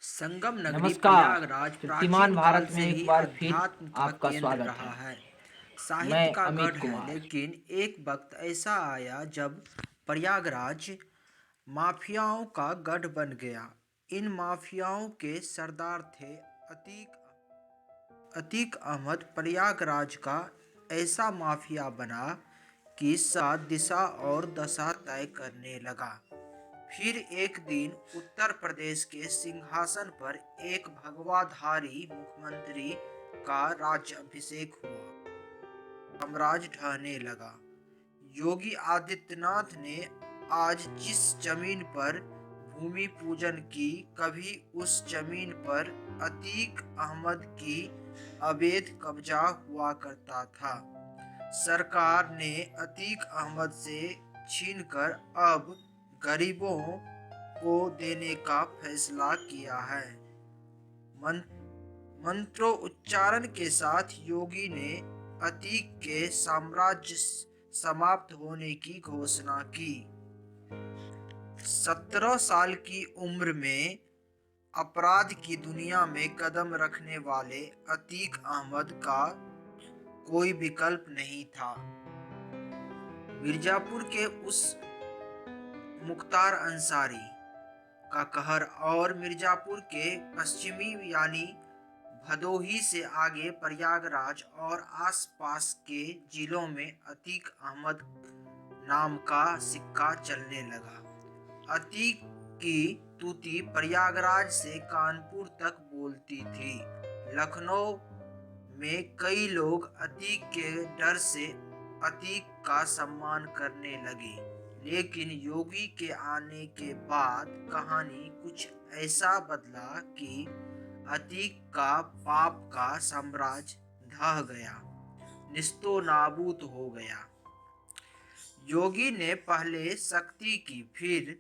संगम नगरी नमस्कार। प्रयागराज कीर्तिमान प्राचीन काल भारत में से एक ही बार फिर अध्यात्म का आपका केंद्र स्वागत रहा है। है। साहित्य मैं का अमित गढ़ है, कुमार। लेकिन एक वक्त ऐसा आया जब प्रयागराज माफियाओं का गढ़ बन गया। इन माफियाओं के सरदार थे अतीक अतीक अहमद। प्रयागराज का ऐसा माफिया बना कि सात दिशा और दशा तय करने लगा। फिर एक दिन उत्तर प्रदेश के सिंहासन पर एक भगवाधारी मुख्यमंत्री का राज्याभिषेक हुआ। साम्राज्य ढहने लगा। योगी आदित्यनाथ ने आज जिस जमीन पर भूमि पूजन की, कभी उस जमीन पर अतीक अहमद की अवैध कब्जा हुआ करता था। सरकार ने अतीक अहमद से छीनकर अब गरीबों को देने का फैसला किया है। मंत्रोच्चारण के साथ योगी ने अतीक के साम्राज्य समाप्त होने की घोषणा की। 17 साल की उम्र में अपराध की दुनिया में कदम रखने वाले अतीक अहमद का कोई विकल्प नहीं था। मिर्जापुर के उस मुख्तार अंसारी का कहर और मिर्जापुर के पश्चिमी यानी भदोही से आगे प्रयागराज और आसपास के जिलों में अतीक अहमद नाम का सिक्का चलने लगा। अतीक की तूती प्रयागराज से कानपुर तक बोलती थी। लखनऊ में कई लोग अतीक के डर से अतीक का सम्मान करने लगे। लेकिन योगी के आने के बाद कहानी कुछ ऐसा बदला कि अतीक का पाप का साम्राज्य ढह गया, निस्तो नाबूद हो गया। योगी ने पहले सख्ती की, फिर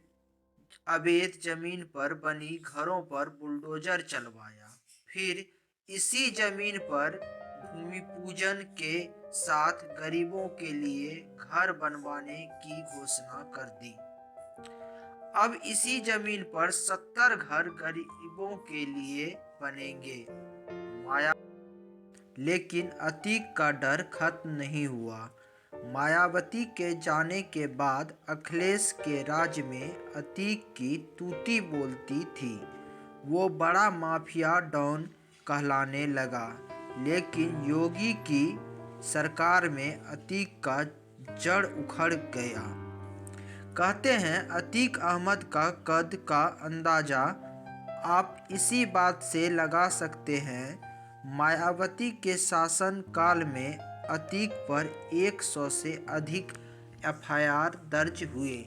अवैध जमीन पर बनी घरों पर बुलडोजर चलवाया, फिर इसी जमीन पर भूमि पूजन के साथ गरीबों के लिए घर बनवाने की घोषणा कर दी। अब इसी जमीन पर 70 घर गरीबों के लिए बनेंगे। माया लेकिन अतीक का डर खत्म नहीं हुआ। मायावती के जाने के बाद अखिलेश के राज्य में अतीक की तूती बोलती थी। वो बड़ा माफिया डॉन कहलाने लगा। लेकिन योगी की सरकार में अतीक का जड़ उखड़ गया। कहते हैं अतीक अहमद का कद का अंदाजा आप इसी बात से लगा सकते हैं। मायावती के शासन काल में अतीक पर 100 से अधिक एफआईआर दर्ज हुए,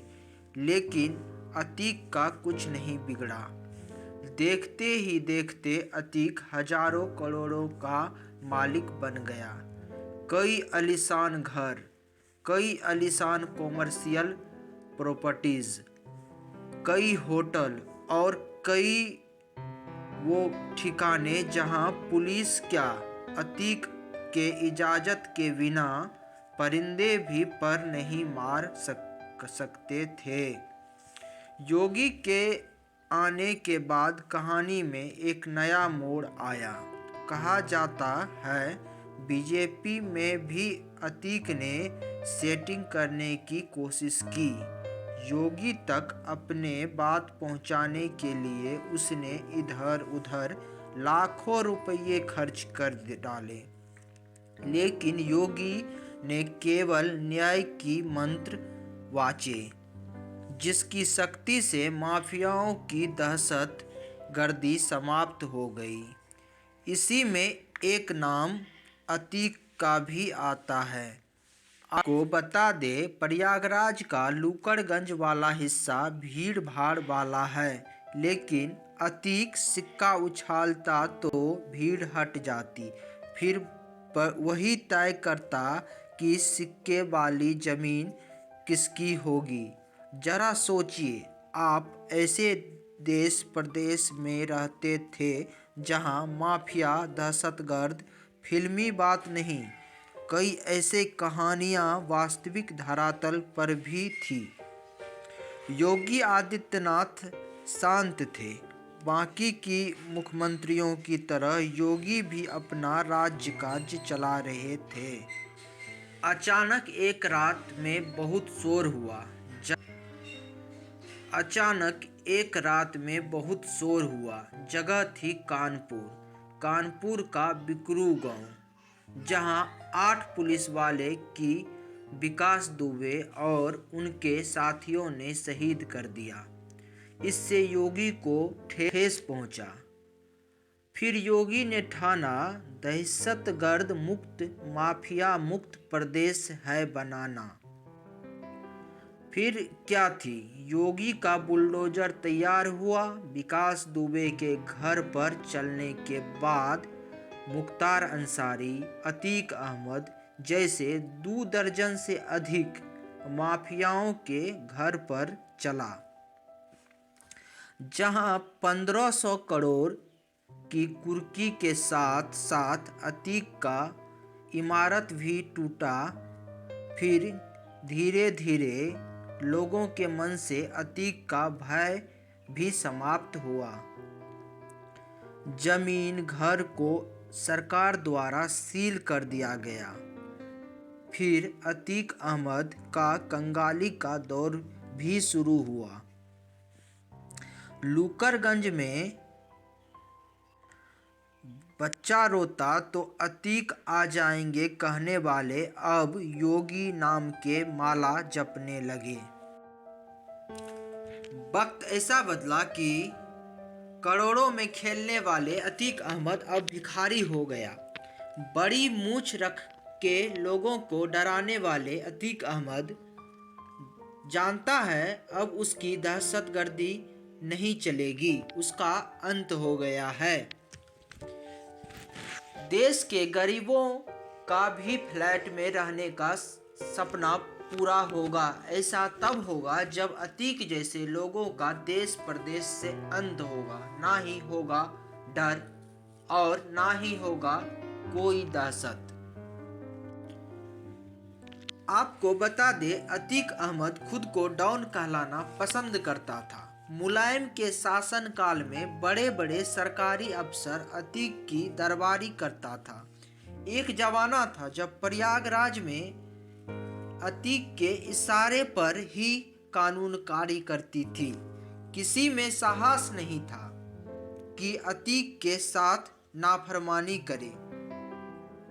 लेकिन अतीक का कुछ नहीं बिगड़ा। देखते ही देखते अतीक हजारों करोड़ों का मालिक बन गया। कई आलीशान घर, कई आलीशान कॉमर्शियल प्रॉपर्टीज, कई होटल और कई वो ठिकाने जहां पुलिस क्या अतीक के इजाजत के बिना परिंदे भी पर नहीं मार सकते थे। योगी के आने के बाद कहानी में एक नया मोड़ आया। कहा जाता है बीजेपी में भी अतीक ने सेटिंग करने की कोशिश की। योगी तक अपने बात पहुंचाने के लिए उसने इधर उधर लाखों रुपये खर्च कर डाले, लेकिन योगी ने केवल न्याय की मंत्र वाचे, जिसकी शक्ति से माफियाओं की दहशत गर्दी समाप्त हो गई। इसी में एक नाम अतीक का भी आता है। आपको बता दे प्रयागराज का लूकड़गंज वाला हिस्सा भीड़ भाड़ वाला है, लेकिन अतीक सिक्का उछालता तो भीड़ हट जाती। फिर वही तय करता कि सिक्के वाली जमीन किसकी होगी। जरा सोचिए, आप ऐसे देश प्रदेश में रहते थे जहां माफिया दहशतगर्द फिल्मी बात नहीं, कई ऐसे कहानियां वास्तविक धरातल पर भी थी। योगी आदित्यनाथ शांत थे, बाकी की मुख्यमंत्रियों की तरह योगी भी अपना राज्य काज चला रहे थे। अचानक एक रात में बहुत शोर हुआ। अचानक एक रात में बहुत शोर हुआ। जगह थी कानपुर। कानपुर का बिकरू गांव, जहां 8 पुलिस वाले की विकास दुबे और उनके साथियों ने शहीद कर दिया। इससे योगी को ठेस पहुंचा। फिर योगी ने ठाना दहशतगर्द मुक्त, माफिया मुक्त प्रदेश है बनाना। फिर क्या थी, योगी का बुलडोजर तैयार हुआ। विकास दुबे के घर पर चलने के बाद मुख्तार अंसारी, अतीक अहमद जैसे 2 दर्जन से अधिक माफियाओं के घर पर चला, जहां 1500 करोड़ की कुर्की के साथ साथ अतीक का इमारत भी टूटा। फिर धीरे धीरे लोगों के मन से अतीक का भय भी समाप्त हुआ। जमीन घर को सरकार द्वारा सील कर दिया गया। फिर अतीक अहमद का कंगाली का दौर भी शुरू हुआ। लूकरगंज में बच्चा रोता तो अतीक आ जाएंगे कहने वाले अब योगी नाम के माला जपने लगे। वक्त ऐसा बदला कि करोड़ों में खेलने वाले अतीक अहमद अब भिखारी हो गया। बड़ी मूंछ रख के लोगों को डराने वाले अतीक अहमद जानता है अब उसकी दहशतगर्दी नहीं चलेगी, उसका अंत हो गया है। देश के गरीबों का भी फ्लैट में रहने का सपना पूरा होगा। ऐसा तब होगा जब अतीक जैसे लोगों का देश प्रदेश से अंत होगा। ना ही होगा डर और ना ही होगा कोई दहशत। आपको बता दे, अतीक अहमद खुद को डॉन कहलाना पसंद करता था। मुलायम के शासनकाल में बड़े बड़े सरकारी अफसर अतीक की दरबारी करता था। एक जमाना था जब प्रयागराज में अतीक के इशारे पर ही कानूनकारी करती थी। किसी में साहस नहीं था कि अतीक के साथ नाफरमानी करे।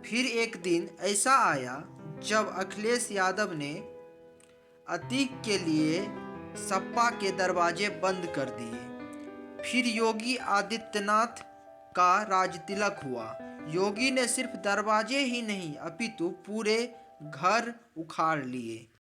फिर एक दिन ऐसा आया जब अखिलेश यादव ने अतीक के लिए सपा के दरवाजे बंद कर दिए। फिर योगी आदित्यनाथ का राजतिलक हुआ। योगी ने सिर्फ दरवाजे ही नहीं अपितु पूरे घर उखाड़ लिए।